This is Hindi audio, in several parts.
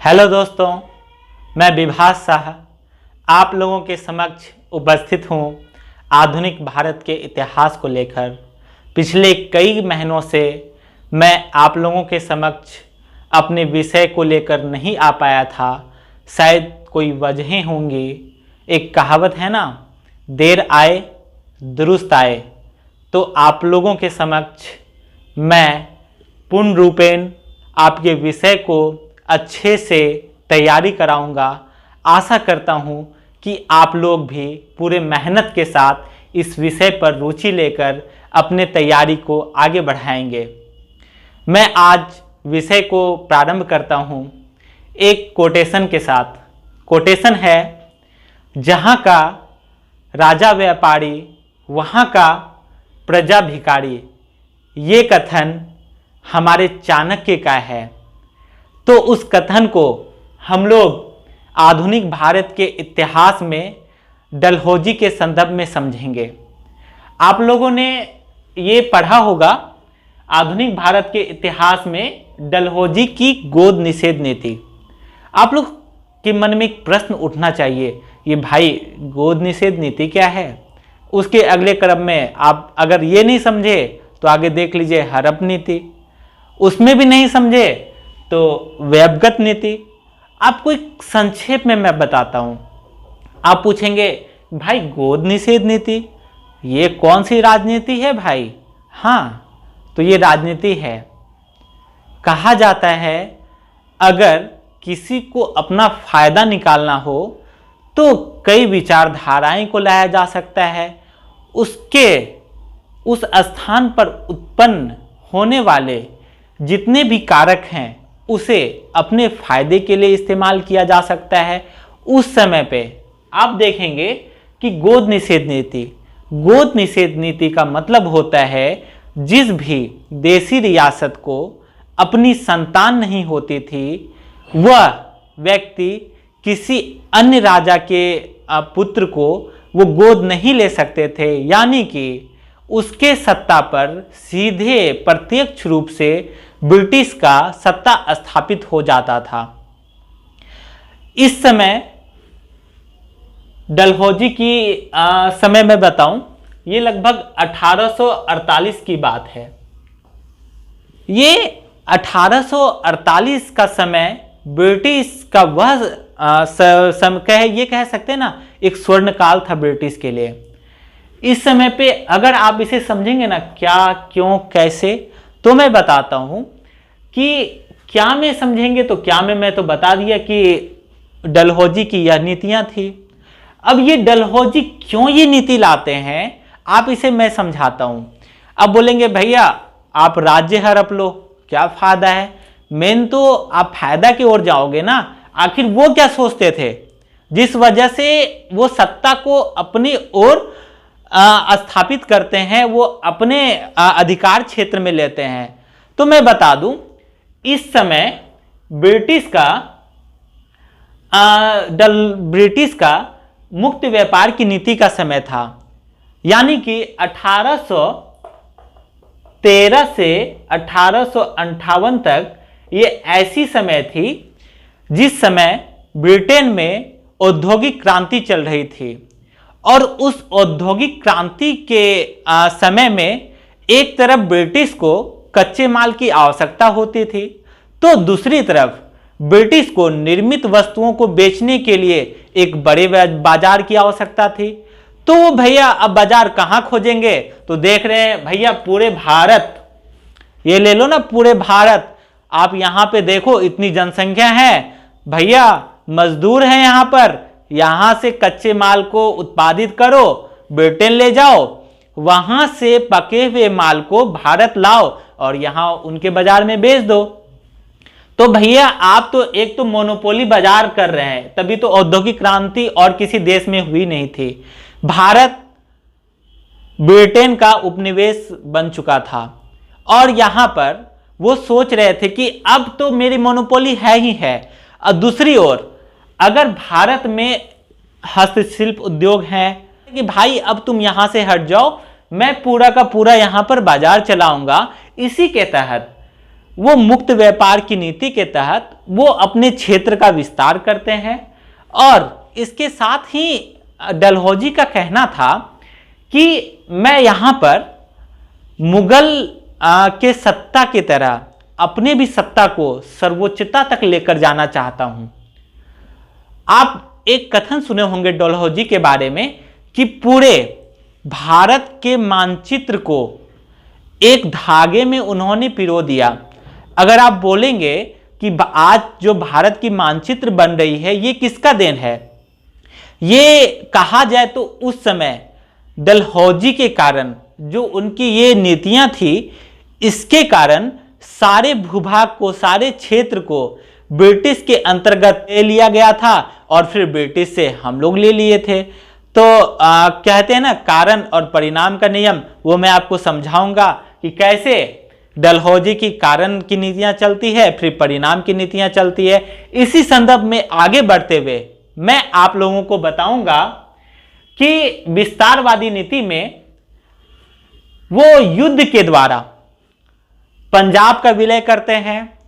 हेलो दोस्तों, मैं विभास शाह आप लोगों के समक्ष उपस्थित हूँ आधुनिक भारत के इतिहास को लेकर। पिछले कई महीनों से मैं आप लोगों के समक्ष अपने विषय को लेकर नहीं आ पाया था। शायद कोई वजहें होंगी। एक कहावत है ना, देर आए दुरुस्त आए। तो आप लोगों के समक्ष मैं पूर्ण रूपेण आपके विषय को अच्छे से तैयारी कराऊंगा। आशा करता हूं कि आप लोग भी पूरे मेहनत के साथ इस विषय पर रुचि लेकर अपने तैयारी को आगे बढ़ाएंगे। मैं आज विषय को प्रारंभ करता हूं एक कोटेशन के साथ। कोटेशन है, जहां का राजा व्यापारी वहां का प्रजा भिखारी। ये कथन हमारे चाणक्य का है। तो उस कथन को हम लोग आधुनिक भारत के इतिहास में डलहौजी के संदर्भ में समझेंगे। आप लोगों ने ये पढ़ा होगा आधुनिक भारत के इतिहास में डलहौजी की गोद निषेध नीति। आप लोग के मन में एक प्रश्न उठना चाहिए, ये भाई गोद निषेध नीति क्या है। उसके अगले क्रम में आप अगर ये नहीं समझे तो आगे देख लीजिए हड़प नीति, उसमें भी नहीं समझे तो वैभगत नीति। आपको एक संक्षेप में मैं बताता हूं। आप पूछेंगे भाई गोद निषेध नीति ये कौन सी राजनीति है भाई। हाँ, तो ये राजनीति है। कहा जाता है अगर किसी को अपना फायदा निकालना हो तो कई विचारधाराएं को लाया जा सकता है। उसके उस स्थान पर उत्पन्न होने वाले जितने भी कारक हैं उसे अपने फायदे के लिए इस्तेमाल किया जा सकता है। उस समय पे आप देखेंगे कि गोद निषेध नीति का मतलब होता है जिस भी देशी रियासत को अपनी संतान नहीं होती थी वह व्यक्ति किसी अन्य राजा के पुत्र को वो गोद नहीं ले सकते थे, यानी कि उसके सत्ता पर सीधे प्रत्यक्ष रूप से ब्रिटिश का सत्ता स्थापित हो जाता था। इस समय डलहौजी की समय में बताऊं, ये लगभग 1848 की बात है। ये 1848 का समय ब्रिटिश का वह ये कह सकते हैं ना, एक स्वर्ण काल था ब्रिटिश के लिए। इस समय पे अगर आप इसे समझेंगे ना क्या क्यों कैसे, तो मैं बताता हूं कि क्या में समझेंगे तो क्या में मैं तो बता दिया कि डलहौजी की यह नीतियां थी। अब ये डलहौजी क्यों ये नीति लाते हैं आप इसे मैं समझाता हूं। अब बोलेंगे भैया आप राज्य हड़प लो, क्या फायदा है। मेन तो आप फायदा की ओर जाओगे ना। आखिर वो क्या सोचते थे जिस वजह से वो सत्ता को अपनी ओर स्थापित करते हैं, वो अपने अधिकार क्षेत्र में लेते हैं। तो मैं बता दूं, इस समय ब्रिटिश का मुक्त व्यापार की नीति का समय था, यानी कि 1813 से 1858 तक ये ऐसी समय थी जिस समय ब्रिटेन में औद्योगिक क्रांति चल रही थी। और उस औद्योगिक क्रांति के समय में एक तरफ ब्रिटिश को कच्चे माल की आवश्यकता होती थी, तो दूसरी तरफ ब्रिटिश को निर्मित वस्तुओं को बेचने के लिए एक बड़े बाजार की आवश्यकता थी। तो वो भैया अब बाजार कहां खोजेंगे, तो देख रहे हैं भैया पूरे भारत, ये ले लो ना पूरे भारत। आप यहां पे देखो इतनी जनसंख्या है भैया, मजदूर हैं यहां पर, यहां से कच्चे माल को उत्पादित करो, ब्रिटेन ले जाओ, वहां से पके हुए माल को भारत लाओ और यहां उनके बाजार में बेच दो। तो भैया आप तो एक तो मोनोपोली बाजार कर रहे हैं, तभी तो औद्योगिक क्रांति और किसी देश में हुई नहीं थी। भारत ब्रिटेन का उपनिवेश बन चुका था और यहां पर वो सोच रहे थे कि अब तो मेरी मोनोपोली है ही है। और दूसरी ओर अगर भारत में हस्तशिल्प उद्योग है कि भाई अब तुम यहां से हट जाओ, मैं पूरा का पूरा यहां पर बाजार चलाऊंगा। इसी के तहत वो मुक्त व्यापार की नीति के तहत वो अपने क्षेत्र का विस्तार करते हैं। और इसके साथ ही डलहौजी का कहना था कि मैं यहाँ पर मुगल के सत्ता की तरह अपने भी सत्ता को सर्वोच्चता तक लेकर जाना चाहता हूं। आप एक कथन सुने होंगे डलहौजी के बारे में कि पूरे भारत के मानचित्र को एक धागे में उन्होंने पिरो दिया। अगर आप बोलेंगे कि आज जो भारत की मानचित्र बन रही है ये किसका देन है, ये कहा जाए तो उस समय डलहौजी के कारण, जो उनकी ये नीतियां थी, इसके कारण सारे भूभाग को, सारे क्षेत्र को ब्रिटिश के अंतर्गत ले लिया गया था और फिर ब्रिटिश से हम लोग ले लिए थे। तो कहते हैं ना कारण और परिणाम का नियम, वो मैं आपको समझाऊंगा कि कैसे डलहौजी की कारण की नीतियां चलती है, फिर परिणाम की नीतियां चलती है। इसी संदर्भ में आगे बढ़ते हुए मैं आप लोगों को बताऊंगा कि विस्तारवादी नीति में वो युद्ध के द्वारा पंजाब का विलय करते हैं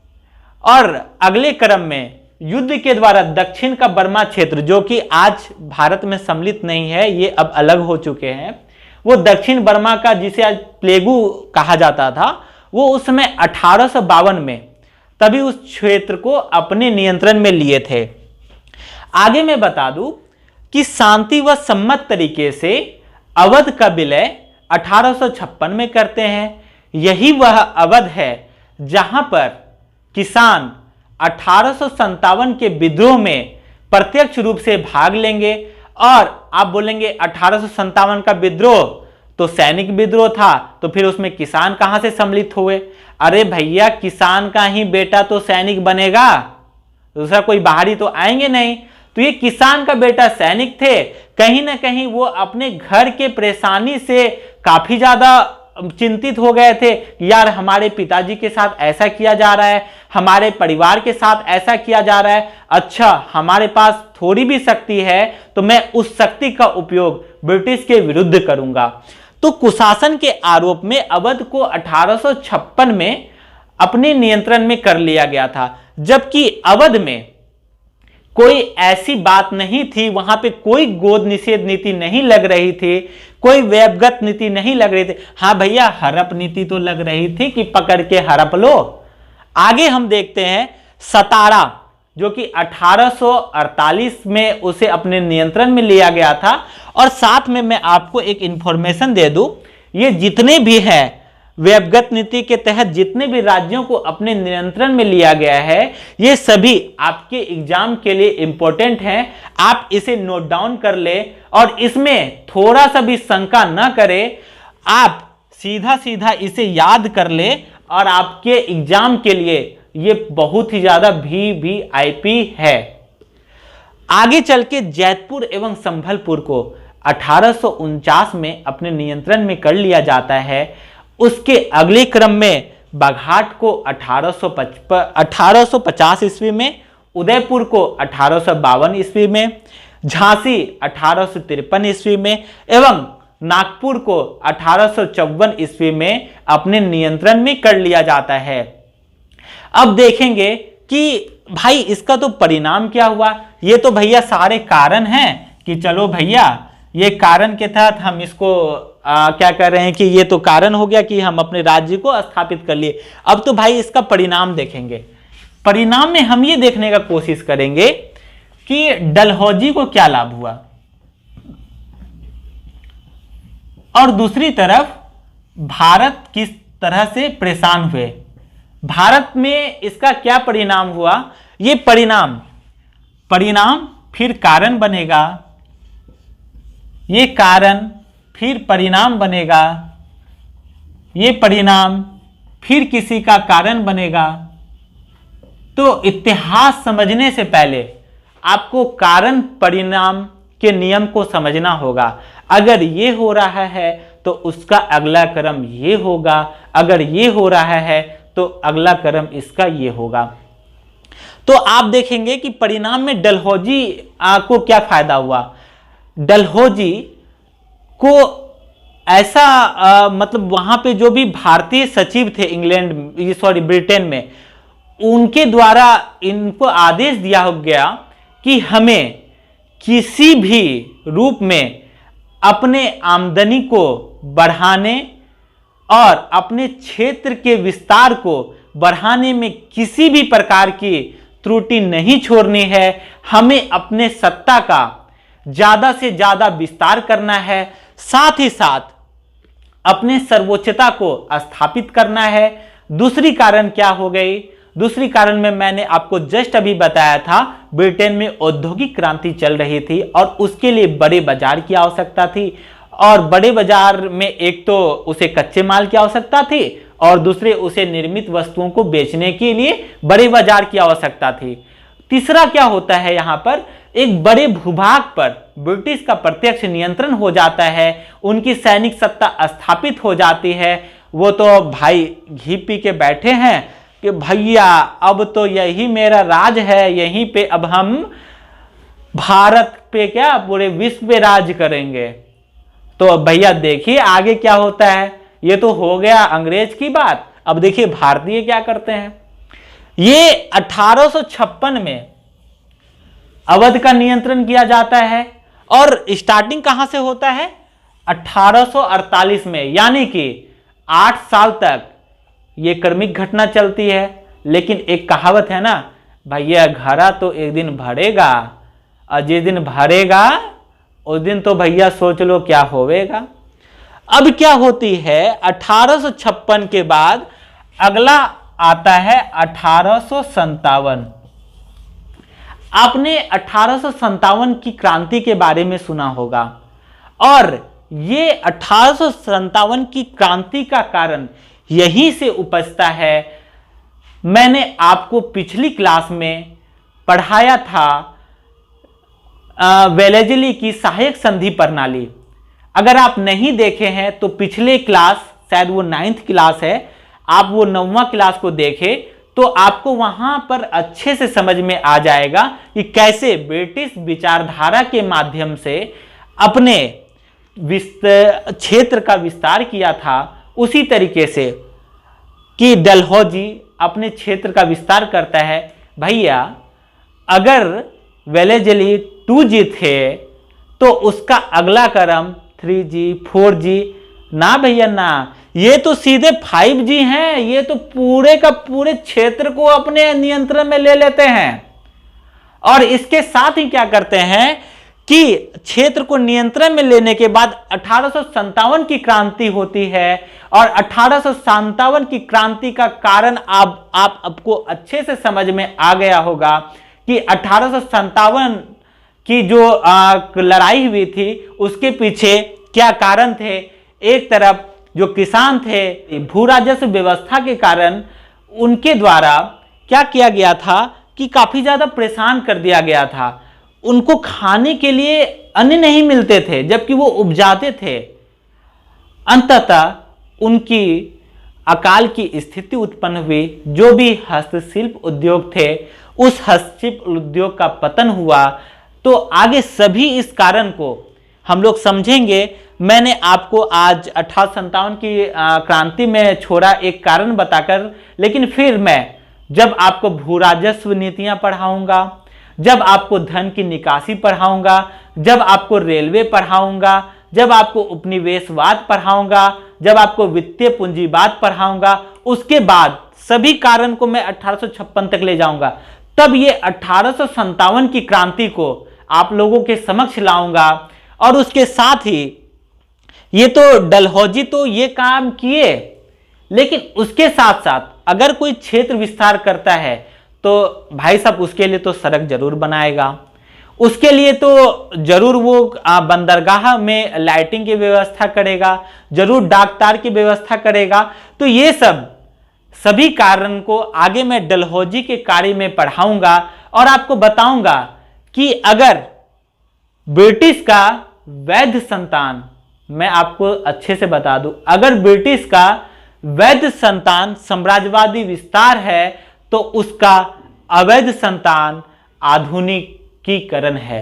और अगले क्रम में युद्ध के द्वारा दक्षिण का बर्मा क्षेत्र, जो कि आज भारत में सम्मिलित नहीं है, ये अब अलग हो चुके हैं, वो दक्षिण बर्मा का, जिसे आज प्लेगू कहा जाता था, वो उस समय 1852 में तभी उस क्षेत्र को अपने नियंत्रण में लिए थे। आगे मैं बता दूं कि शांति व सम्मत तरीके से अवध का विलय 1856 में करते हैं। यही वह अवध है जहां पर किसान 1857 के विद्रोह में प्रत्यक्ष रूप से भाग लेंगे। और आप बोलेंगे 1857 का विद्रोह तो सैनिक विद्रोह था, तो फिर उसमें किसान कहां से सम्मिलित हुए? अरे भैया, किसान का ही बेटा तो सैनिक बनेगा, दूसरा कोई बाहरी तो आएंगे नहीं। तो ये किसान का बेटा सैनिक थे। कहीं ना कहीं वो अपने घर के परेशानी से काफी ज्यादा चिंतित हो गए थे। यार, हमारे पिताजी के साथ ऐसा किया जा रहा है, हमारे परिवार के साथ ऐसा किया जा रहा है, अच्छा हमारे पास थोड़ी भी शक्ति है तो मैं उस शक्ति का उपयोग ब्रिटिश के विरुद्ध करूंगा। तो कुशासन के आरोप में अवध को 1856 में अपने नियंत्रण में कर लिया गया था, जबकि अवध में कोई ऐसी बात नहीं थी, वहां पे कोई गोद निषेध नीति नहीं लग रही थी, कोई वैभगत नीति नहीं लग रही थी। हाँ भैया, हड़प नीति तो लग रही थी कि पकड़ के हड़प लो। आगे हम देखते हैं सतारा, जो कि 1848 में उसे अपने नियंत्रण में लिया गया था। और साथ में मैं आपको एक इंफॉर्मेशन दे दूं, ये जितने भी हैं वैभगत नीति के तहत जितने भी राज्यों को अपने नियंत्रण में लिया गया है, ये सभी आपके एग्जाम के लिए इंपॉर्टेंट हैं। आप इसे नोट डाउन कर ले और इसमें थोड़ा सा भी शंका न करें, आप सीधा सीधा इसे याद कर ले और आपके एग्जाम के लिए ये बहुत ही ज्यादा वीवीआईपी है। आगे चल के जैतपुर एवं संभलपुर को 1849 में अपने नियंत्रण में कर लिया जाता है। उसके अगले क्रम में बाघाट को 1850 ईस्वी में, उदयपुर को 1852 ईस्वी में, झांसी 1853 ईस्वी में एवं नागपुर को 1854 ईस्वी में अपने नियंत्रण में कर लिया जाता है। अब देखेंगे कि भाई इसका तो परिणाम क्या हुआ। ये तो भैया सारे कारण हैं कि चलो भैया ये कारण के तहत हम इसको क्या कर रहे हैं कि ये तो कारण हो गया कि हम अपने राज्य को स्थापित कर लिए। अब तो भाई इसका परिणाम देखेंगे। परिणाम में हम ये देखने का कोशिश करेंगे कि डलहौजी को क्या लाभ हुआ और दूसरी तरफ भारत किस तरह से परेशान हुए, भारत में इसका क्या परिणाम हुआ। ये परिणाम फिर कारण बनेगा, ये कारण फिर परिणाम बनेगा, ये परिणाम फिर किसी का कारण बनेगा। तो इतिहास समझने से पहले आपको कारण परिणाम के नियम को समझना होगा। अगर ये हो रहा है तो उसका अगला क्रम ये होगा, अगर ये हो रहा है तो अगला क्रम इसका ये होगा। तो आप देखेंगे कि परिणाम में डलहौजी को क्या फायदा हुआ। डलहौजी को ऐसा मतलब वहां पे जो भी भारतीय सचिव थे इंग्लैंड, सॉरी ब्रिटेन में, उनके द्वारा इनको आदेश दिया गया कि हमें किसी भी रूप में अपने आमदनी को बढ़ाने और अपने क्षेत्र के विस्तार को बढ़ाने में किसी भी प्रकार की त्रुटि नहीं छोड़नी है। हमें अपने सत्ता का ज्यादा से ज्यादा विस्तार करना है, साथ ही साथ अपने सर्वोच्चता को स्थापित करना है। दूसरी कारण क्या हो गई? दूसरी कारण में मैंने आपको जस्ट अभी बताया था, ब्रिटेन में औद्योगिक क्रांति चल रही थी और उसके लिए बड़े बाजार की आवश्यकता थी। और बड़े बाजार में एक तो उसे कच्चे माल की आवश्यकता थी और दूसरे उसे निर्मित वस्तुओं को बेचने के लिए बड़े बाजार की आवश्यकता थी। तीसरा क्या होता है, यहां पर एक बड़े भूभाग पर ब्रिटिश का प्रत्यक्ष नियंत्रण हो जाता है, उनकी सैनिक सत्ता स्थापित हो जाती है। वो तो भाई घी पी के बैठे हैं कि भैया अब तो यही मेरा राज है, यहीं पे अब हम भारत पे क्या पूरे विश्व पे राज करेंगे। तो भैया देखिए आगे क्या होता है। ये तो हो गया अंग्रेज की बात, अब देखिए भारतीय क्या करते हैं। ये 1856 में अवध का नियंत्रण किया जाता है और स्टार्टिंग कहां से होता है? 1848 में, यानी कि 8 साल तक ये क्रमिक घटना चलती है। लेकिन एक कहावत है ना, भैया घड़ा तो एक दिन भरेगा, और जिस दिन भरेगा उस दिन तो भैया सोच लो क्या होवेगा। अब क्या होती है, 1856 के बाद अगला आता है 1857। आपने 1857 की क्रांति के बारे में सुना होगा और ये 1857 की क्रांति का कारण यहीं से उपजता है। मैंने आपको पिछली क्लास में पढ़ाया था वेलेजली की सहायक संधि प्रणाली। अगर आप नहीं देखे हैं तो पिछले क्लास, शायद वो 9th क्लास है, आप वो 9वां क्लास को देखें तो आपको वहां पर अच्छे से समझ में आ जाएगा कि कैसे ब्रिटिश विचारधारा के माध्यम से अपने क्षेत्र का विस्तार किया था। उसी तरीके से कि डलहौजी अपने क्षेत्र का विस्तार करता है। भैया अगर वेलेजली 2G थे तो उसका अगला क्रम 3G 4G ना भैया ना, ये तो सीधे 5G हैं। ये तो पूरे का पूरे क्षेत्र को अपने नियंत्रण में ले लेते हैं और इसके साथ ही क्या करते हैं कि क्षेत्र को नियंत्रण में लेने के बाद 1857 की क्रांति होती है। और 1857 की क्रांति का कारण आप आपको अच्छे से समझ में आ गया होगा कि 1857 की जो लड़ाई हुई थी उसके पीछे क्या कारण थे। एक तरफ जो किसान थे, भू राजस्व व्यवस्था के कारण उनके द्वारा क्या किया गया था कि काफी ज्यादा परेशान कर दिया गया था। उनको खाने के लिए अन्न नहीं मिलते थे जबकि वो उपजाते थे। अंततः उनकी अकाल की स्थिति उत्पन्न हुई। जो भी हस्तशिल्प उद्योग थे उस हस्तशिल्प उद्योग का पतन हुआ। तो आगे सभी इस कारण को हम लोग समझेंगे। मैंने आपको आज 1857 की क्रांति में छोड़ा एक कारण बताकर, लेकिन फिर मैं जब आपको भू राजस्व नीतियां पढ़ाऊंगा, जब आपको धन की निकासी पढ़ाऊंगा, जब आपको रेलवे पढ़ाऊंगा, जब आपको उपनिवेशवाद पढ़ाऊंगा, जब आपको वित्तीय पूंजीवाद पढ़ाऊंगा, उसके बाद सभी कारण को मैं 1856 तक ले जाऊंगा। तब ये 1857 की क्रांति को आप लोगों के समक्ष लाऊंगा। और उसके साथ ही ये तो डलहौजी तो ये काम किए, लेकिन उसके साथ साथ अगर कोई क्षेत्र विस्तार करता है तो भाई साहब उसके लिए तो सड़क जरूर बनाएगा, उसके लिए तो जरूर वो बंदरगाह में लाइटिंग की व्यवस्था करेगा, जरूर डाक तार की व्यवस्था करेगा। तो ये सभी कारण को आगे मैं डलहौजी के कार्य में पढ़ाऊंगा और आपको बताऊंगा कि अगर ब्रिटिश का वैध संतान, मैं आपको अच्छे से बता दूं, अगर ब्रिटिश का वैध संतान साम्राज्यवादी विस्तार है तो उसका अवैध संतान आधुनिकीकरण है।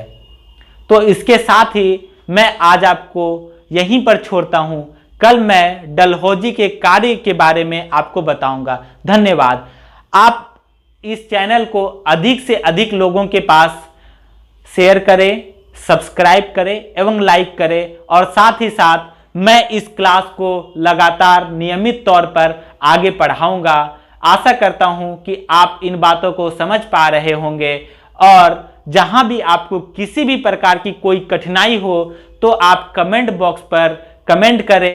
तो इसके साथ ही मैं आज आपको यहीं पर छोड़ता हूं। कल मैं डलहौजी के कार्य के बारे में आपको बताऊंगा। धन्यवाद। आप इस चैनल को अधिक से अधिक लोगों के पास शेयर करें, सब्सक्राइब करें एवं लाइक करें, और साथ ही साथ मैं इस क्लास को लगातार नियमित तौर पर आगे पढ़ाऊंगा। आशा करता हूं कि आप इन बातों को समझ पा रहे होंगे, और जहां भी आपको किसी भी प्रकार की कोई कठिनाई हो तो आप कमेंट बॉक्स पर कमेंट करें।